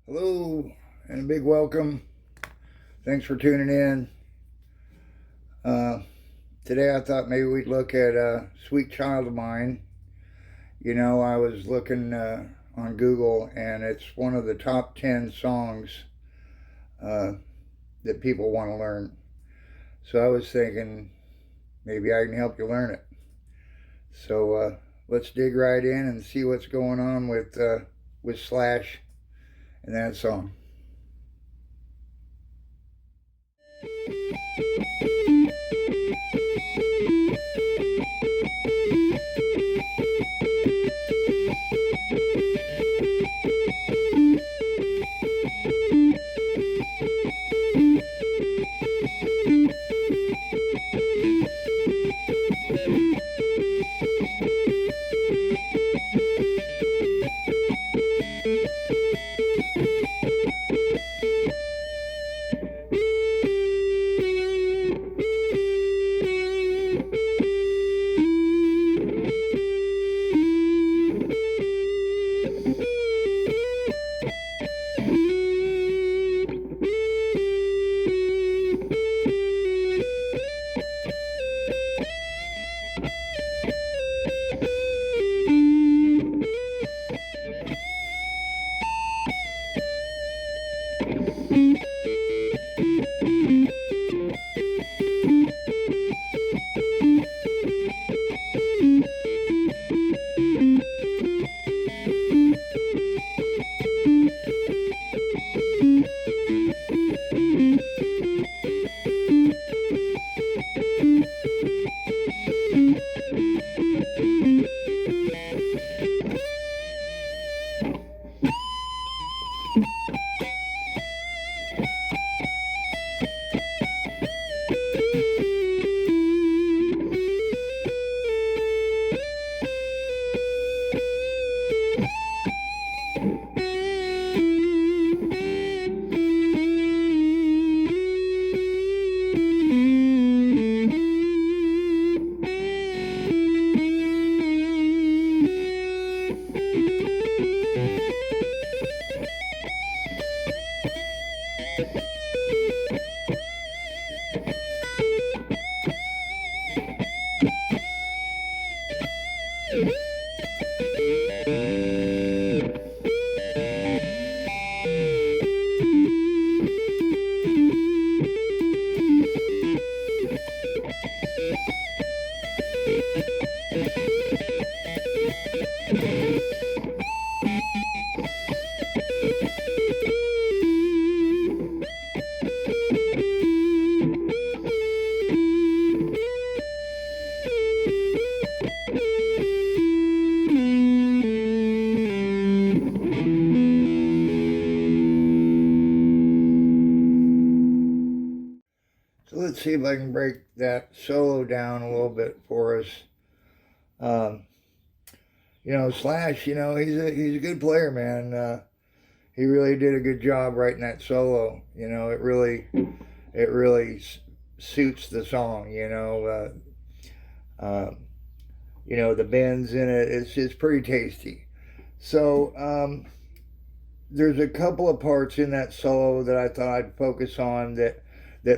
Hello, and a big welcome. Thanks for tuning in. Today I thought maybe we'd look at Sweet Child of Mine. You know, I was looking on Google, and it's one of the top 10 songs that people want to learn. So I was thinking maybe I can help you learn it. So let's dig right in and see what's going on with Slash and that song. So let's see if I can break that solo down a little bit for us. Um, Slash, he's a good player, man. He really did a good job writing that solo. It really suits the song. The bends in it. It's pretty tasty. So there's a couple of parts in that solo that I thought I'd focus on that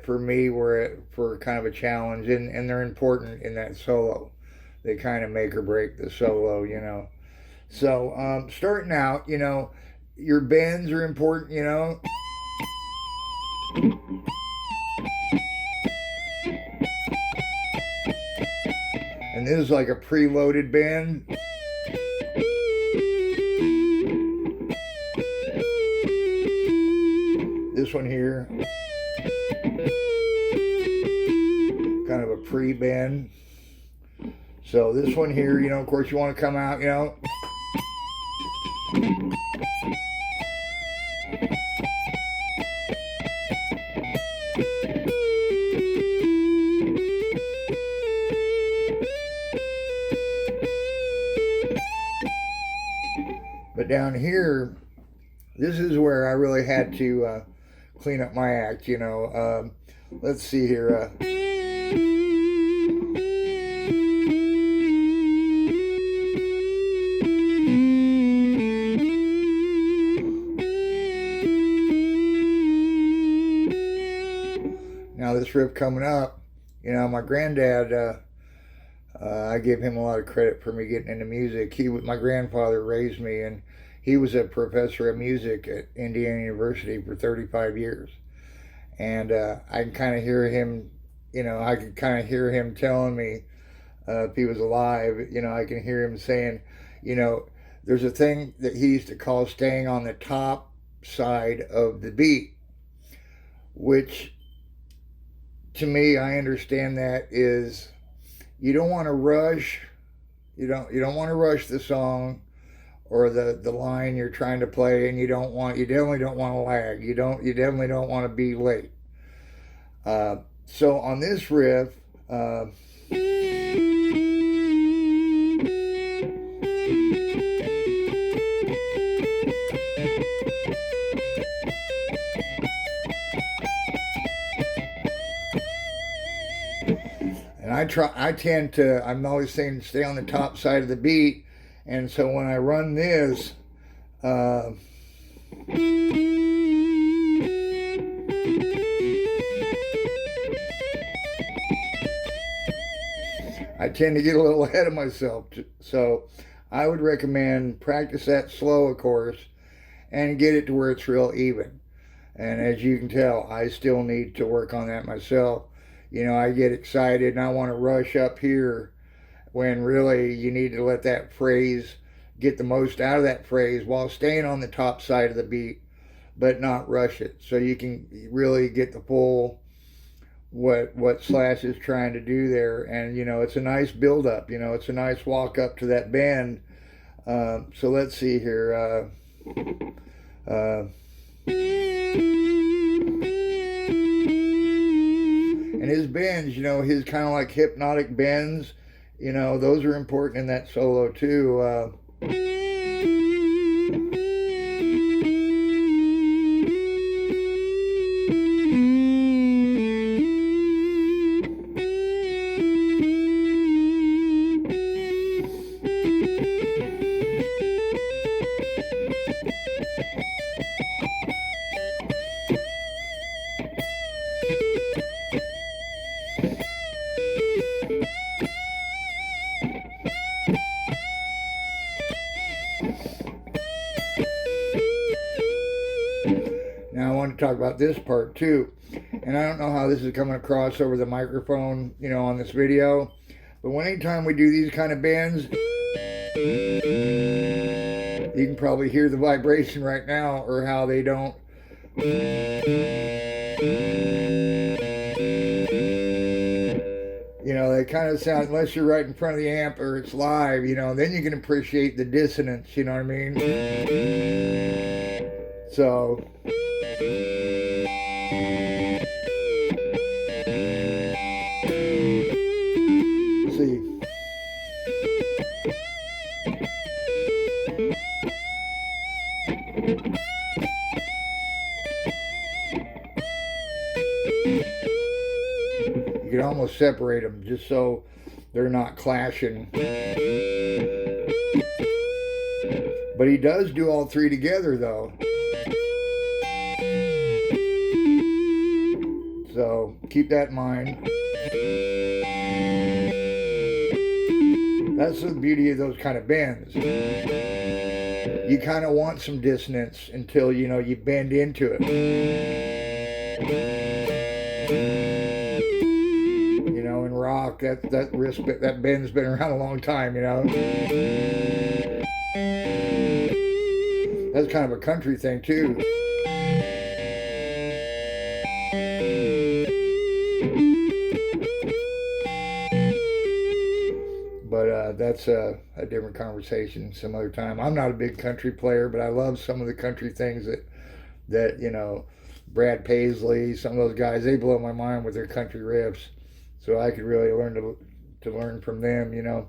for me were for kind of a challenge, and they're important in that solo. They kind of make or break the solo. So starting out, your bends are important, And this is like a preloaded bend. This one here, kind of a pre-bend. So this one here, of course you want to come out, But down here, this is where I really had to clean up my act, you know. Let's see here. Now this riff coming up, you know, my granddad, I give him a lot of credit for me getting into music. My grandfather raised me, and he was a professor of music at Indiana University for 35 years. And I can kind of hear him, you know, I could kind of hear him telling me, if he was alive, you know, I can hear him saying, you know, there's a thing that he used to call staying on the top side of the beat, which to me, I understand that is you don't want to rush, you don't want to rush the song or the line you're trying to play, and you definitely don't want to lag. You definitely don't want to be late. So on this riff, and I'm always saying stay on the top side of the beat, and so when I run this, I tend to get a little ahead of myself. So I would recommend practice that slow, of course, and get it to where it's real even. And as you can tell, I still need to work on that myself. You know, I get excited and I want to rush up here when really you need to let that phrase, get the most out of that phrase while staying on the top side of the beat, but not rush it. So you can really get the full what Slash is trying to do there. And, you know, it's a nice build up, you know, it's a nice walk up to that bend. So let's see here. And his bends, you know, his kind of like hypnotic bends, you know, those are important in that solo too. Now I want to talk about this part too, and I don't know how this is coming across over the microphone, you know, on this video, but anytime we do these kind of bends, you can probably hear the vibration right now, or how they don't. You know, they kind of sound, unless you're right in front of the amp or it's live, you know, then you can appreciate the dissonance, you know what I mean? So, see. You can almost separate them just so they're not clashing. But he does do all three together though. So keep that in mind. That's the beauty of those kind of bends. You kind of want some dissonance until, you know, you bend into it. You know, in rock, that bend's been around a long time, you know. That's kind of a country thing too. But that's a different conversation some other time. I'm not a big country player, but I love some of the country things that you know, Brad Paisley, some of those guys, they blow my mind with their country riffs. So I could really learn to learn from them, you know.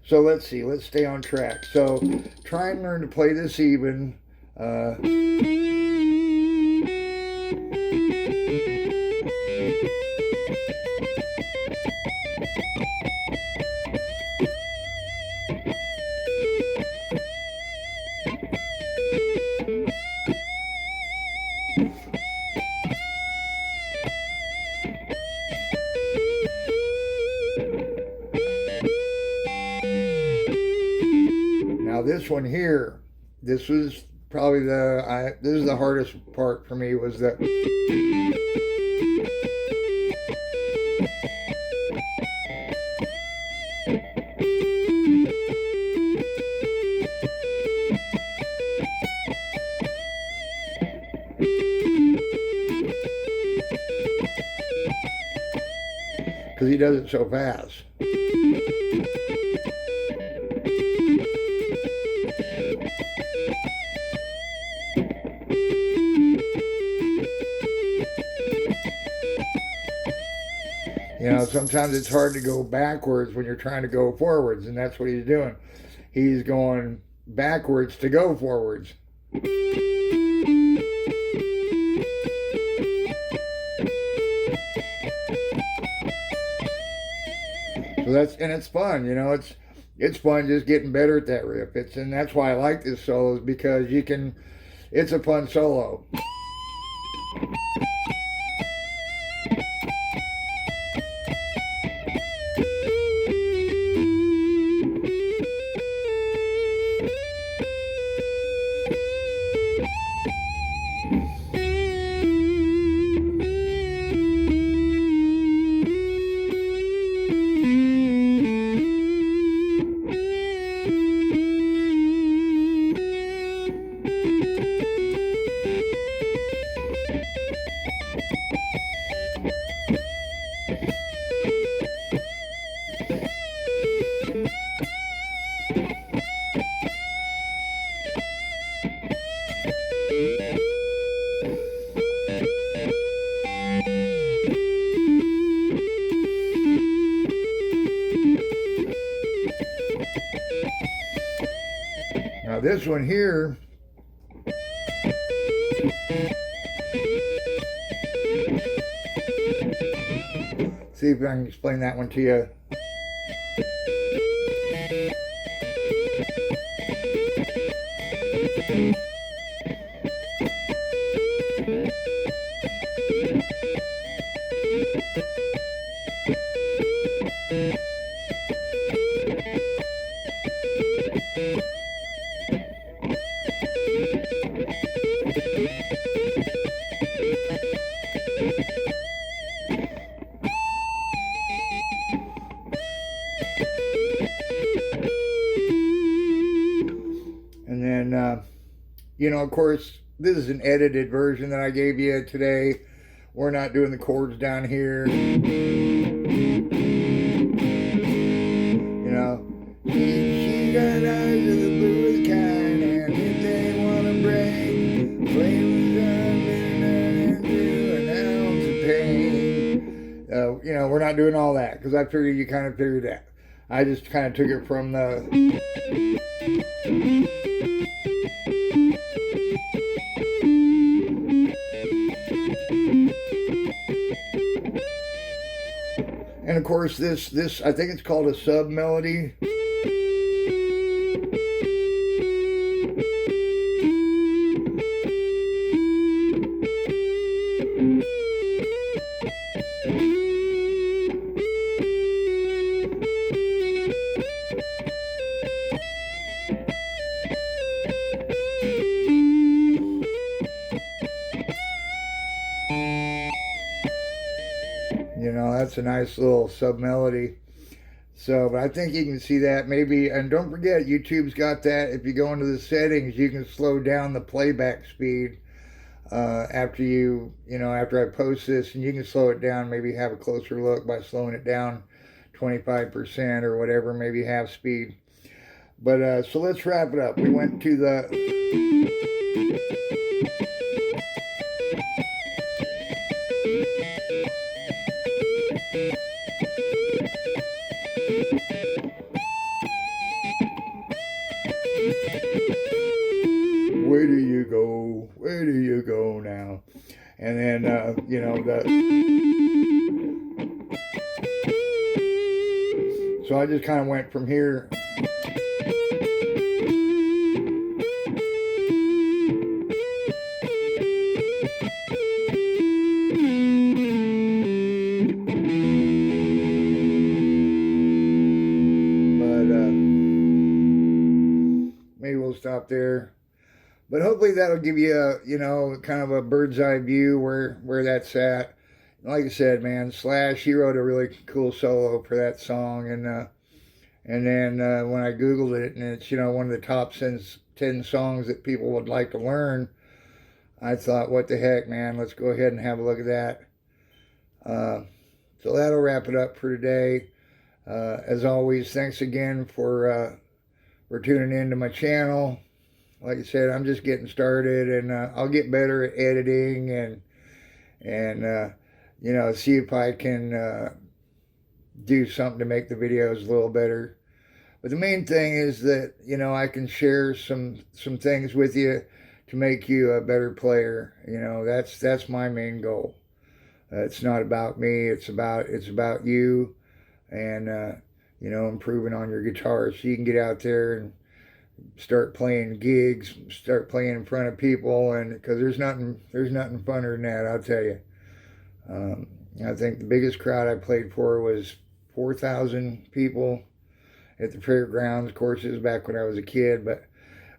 So let's see, let's stay on track. So try and learn to play this even. Uh, Now this one here, this was probably this is the hardest part for me, was that because he does it so fast. You know, sometimes it's hard to go backwards when you're trying to go forwards, and that's what he's doing. He's going backwards to go forwards. So it's fun, you know, it's fun just getting better at that riff. And that's why I like this solo, is because it's a fun solo. Now this one here, see if I can explain that one to you. And then, you know, of course, this is an edited version that I gave you today. We're not doing the chords down here. You know, she got eyes of the bluest kind, and if they want to break, flames an ounce of pain. You know, we're not doing all that, because I figured you kind of figured that. I just kind of took it from the... And of course, this I think it's called a sub melody. You know, that's a nice little sub melody. So, but I think you can see that maybe, and don't forget, YouTube's got that. If you go into the settings, you can slow down the playback speed after I post this, and you can slow it down, maybe have a closer look by slowing it down 25% or whatever, maybe half speed. But so let's wrap it up. We went to the... Where do you go? know now. And then, you know, so I just kind of went from here. Maybe we'll stop there, but hopefully that'll give you a, you know, kind of a bird's eye view where that's at. Like I said, man, Slash, he wrote a really cool solo for that song, and then when I googled it, and it's, you know, one of the top 10 songs that people would like to learn, I thought, what the heck, man, let's go ahead and have a look at that. So that'll wrap it up for today. As always, thanks again for tuning into my channel. Like I said, I'm just getting started, and I'll get better at editing and you know, see if I can do something to make the videos a little better. But the main thing is that, you know, I can share some things with you to make you a better player. You know, that's my main goal. It's not about me. It's about you, and you know, improving on your guitar so you can get out there and start playing gigs, start playing in front of people, and because there's nothing funner than that, I'll tell you. I think the biggest crowd I played for was 4,000 people at the fairgrounds. Of course, it was back when I was a kid, but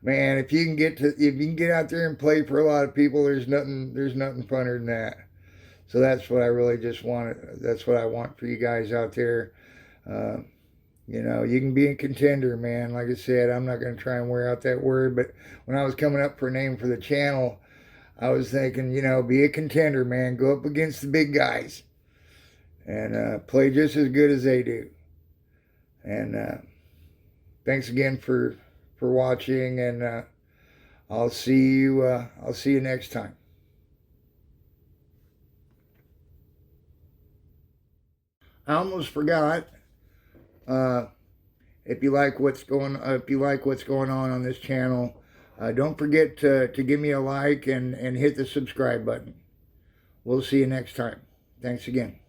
man, if you can get out there and play for a lot of people, there's nothing funner than that. So that's what I really just want. That's what I want for you guys out there. You know, you can be a contender, man. Like I said, I'm not going to try and wear out that word, but when I was coming up for a name for the channel, I was thinking, you know, be a contender, man. Go up against the big guys and play just as good as they do. And thanks again for watching, and I'll see you next time. I almost forgot. If you like what's going on this channel, don't forget to give me a like and hit the subscribe button. We'll see you next time. Thanks again.